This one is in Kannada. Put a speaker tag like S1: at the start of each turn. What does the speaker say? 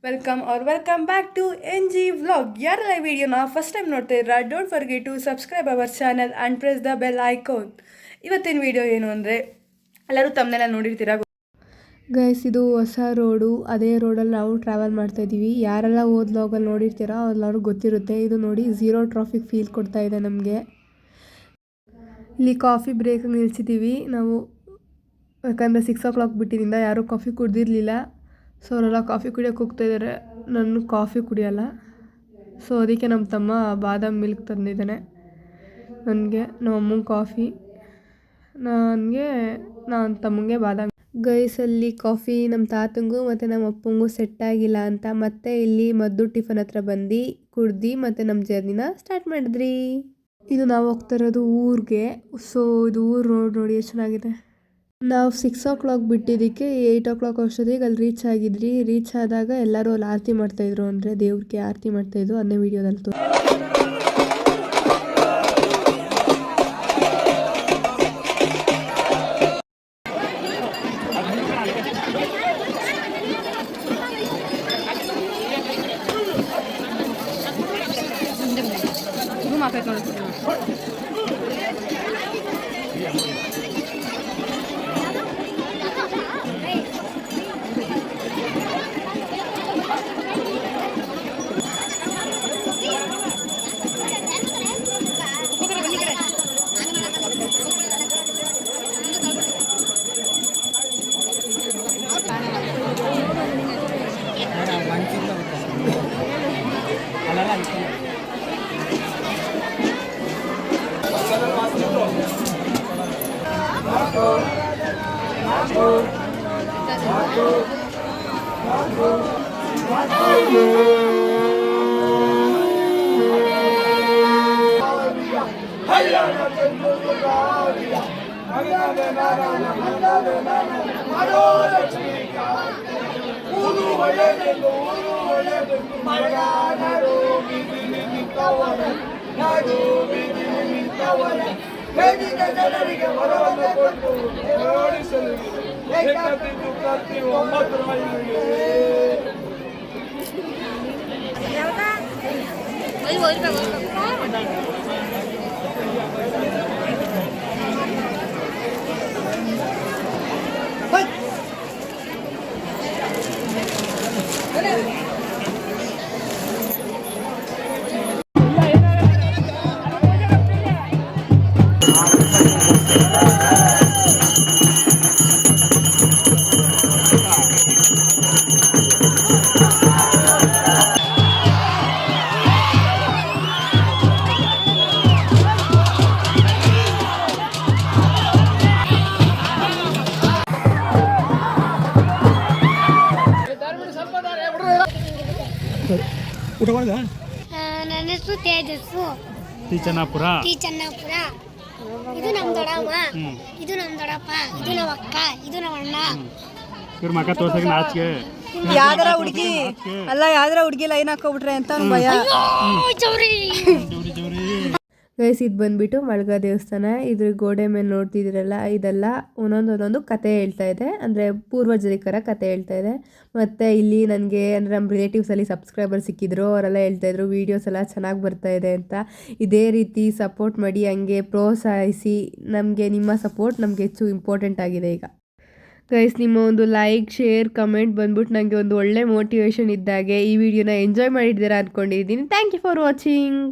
S1: Welcome back to N G vlog. ಯಾರೆಲ್ಲ ಈ ವಿಡಿಯೋನ ಫಸ್ಟ್ ಟೈಮ್ ನೋಡ್ತಿದ್ದೀರಾ, don't forget to subscribe our channel and press the bell icon. ಇವತ್ತಿನ ವಿಡಿಯೋ ಏನು ಅಂದರೆ, ಎಲ್ಲರೂ ತಮ್ಮನೆಲ್ಲ ನೋಡಿರ್ತೀರಾ ಗೈಸ್, ಇದು ಹೊಸ ರೋಡು. ಅದೇ ರೋಡಲ್ಲಿ ನಾವು ಟ್ರಾವೆಲ್ ಮಾಡ್ತಾಯಿದ್ದೀವಿ. ಯಾರೆಲ್ಲ ಓದ್ ಲಾಗಲ್ಲಿ ನೋಡಿರ್ತೀರಾ ಅವ್ರಿಗೆ ಗೊತ್ತಿರುತ್ತೆ. ಇದು ನೋಡಿ, ಝೀರೋ ಟ್ರಾಫಿಕ್ ಫೀಲ್ ಕೊಡ್ತಾ ಇದೆ ನಮಗೆ. ಇಲ್ಲಿ ಕಾಫಿ ಬ್ರೇಕ್ ನಿಲ್ಸಿದ್ದೀವಿ ನಾವು, ಯಾಕಂದರೆ 6 o'clock ಬಿಟ್ಟಿದ್ದರಿಂದ ಯಾರೂ ಕಾಫಿ ಕುಡ್ದಿರಲಿಲ್ಲ. ಸೊ ಅವರೆಲ್ಲ ಕಾಫಿ ಕುಡಿಯೋಕೆ ಹೋಗ್ತಾಯಿದ್ದಾರೆ. ನಾನು ಕಾಫಿ ಕುಡಿಯೋಲ್ಲ, ಸೊ ಅದಕ್ಕೆ ನಮ್ಮ ತಮ್ಮ ಬಾದಾಮ್ ಮಿಲ್ಕ್ ತಂದಿದ್ದಾನೆ ನನಗೆ, ನಮ್ಮ ಅಮ್ಮಂಗೆ ಕಾಫಿ, ನನ್ನ ತಮ್ಮಂಗೆ ಬಾದಾಮ್. ಗೈಸಲ್ಲಿ ಕಾಫಿ ನಮ್ಮ ತಾತಂಗೂ ಮತ್ತು ನಮ್ಮ ಅಪ್ಪಂಗೂ ಸೆಟ್ ಆಗಿಲ್ಲ ಅಂತ ಮತ್ತೆ ಇಲ್ಲಿ ಮದ್ದು ಟಿಫನ್ ಹತ್ರ ಬಂದು ಕುಡ್ದು ಮತ್ತು ನಮ್ಮ ಜರ್ನಿನ ಸ್ಟಾರ್ಟ್ ಮಾಡಿದ್ರಿ. ಇದು ನಾವು ಹೋಗ್ತಾ ಇರೋದು ಊರಿಗೆ. ಸೊ ಇದು ಊರು ರೋಡ್ ನೋಡಿ ಎಷ್ಟು ಚೆನ್ನಾಗಿದೆ. ನಾವು 6 o'clock ಬಿಟ್ಟಿದ್ದಕ್ಕೆ 8 o'clock ಅಷ್ಟೊತ್ತಿಗೆ ಅಲ್ಲಿ ರೀಚ್ ಆದಾಗ ಎಲ್ಲರೂ ಅಲ್ಲಿ ಆರತಿ ಮಾಡ್ತಾಯಿದ್ರು, ಅಂದರೆ ದೇವ್ರಿಗೆ ಆರತಿ ಮಾಡ್ತಾಯಿದ್ರು. ಅದನ್ನೇ ವೀಡಿಯೋದಲ್ಲಿ
S2: ಊಟ ಮಾಡಿದ.
S3: ನನ್ನ ಹೆಸರು ತೇಜಸ್ಸು.
S2: ಟೀಚನ್ನಾಪುರ.
S3: ಇದು ನಮ್ಮ ದೊಡ್ಡಮ್ಮ, ಇದು ನಮ್ಮ ದೊಡ್ಡಪ್ಪ, ಇದು ನಮ್ಮ ಅಕ್ಕ, ಇದು ನಮ್ಮ ಅಣ್ಣ.
S2: ಇವ್ರ ಮಕ್ಕ ತೋರ್ಸಕ್ಕೆ ನಾಚಿಕೆ.
S1: ಯಾವ್ದಾರ ಹುಡುಗಿ ಲೈನ್ ಹಾಕೋಬಿಟ್ರೆ ಅಂತ ಭಯ. ಗೈಸ್, ಇದು ಬಂದ್ಬಿಟ್ಟು ಮಳ್ಗ ದೇವಸ್ಥಾನ. ಇದ್ರ ಗೋಡೆ ಮೇಲೆ ನೋಡ್ತಿದ್ದೀರಲ್ಲ, ಇದೆಲ್ಲ ಒಂದೊಂದು ಕತೆ ಹೇಳ್ತಾ ಇದೆ, ಅಂದರೆ ಪೂರ್ವಜರಿಕರ ಕತೆ ಹೇಳ್ತಾ ಇದೆ. ಮತ್ತು ಇಲ್ಲಿ ನನಗೆ ಅಂದರೆ ನಮ್ಮ ರಿಲೇಟಿವ್ಸಲ್ಲಿ ಸಬ್ಸ್ಕ್ರೈಬರ್ ಸಿಕ್ಕಿದ್ರು, ಅವರೆಲ್ಲ ಹೇಳ್ತಾಯಿದ್ರು ವೀಡಿಯೋಸ್ ಎಲ್ಲ ಚೆನ್ನಾಗಿ ಬರ್ತಾ ಇದೆ ಅಂತ. ಇದೇ ರೀತಿ ಸಪೋರ್ಟ್ ಮಾಡಿ, ಹಂಗೆ ಪ್ರೋತ್ಸಾಹಿಸಿ. ನಮಗೆ ನಿಮ್ಮ ಸಪೋರ್ಟ್ ನಮಗೆ ಹೆಚ್ಚು ಇಂಪಾರ್ಟೆಂಟ್ ಆಗಿದೆ ಈಗ. ಗೈಸ್, ನಿಮ್ಮ ಒಂದು ಲೈಕ್, ಶೇರ್, ಕಮೆಂಟ್ ಬಂದ್ಬಿಟ್ಟು ನನಗೆ ಒಂದು ಒಳ್ಳೆ ಮೋಟಿವೇಶನ್ ಇದ್ದಾಗೆ. ಈ ವಿಡಿಯೋನ ಎಂಜಾಯ್ ಮಾಡಿದ್ದೀರಾ ಅಂದ್ಕೊಂಡಿದ್ದೀನಿ. Thank you for watching.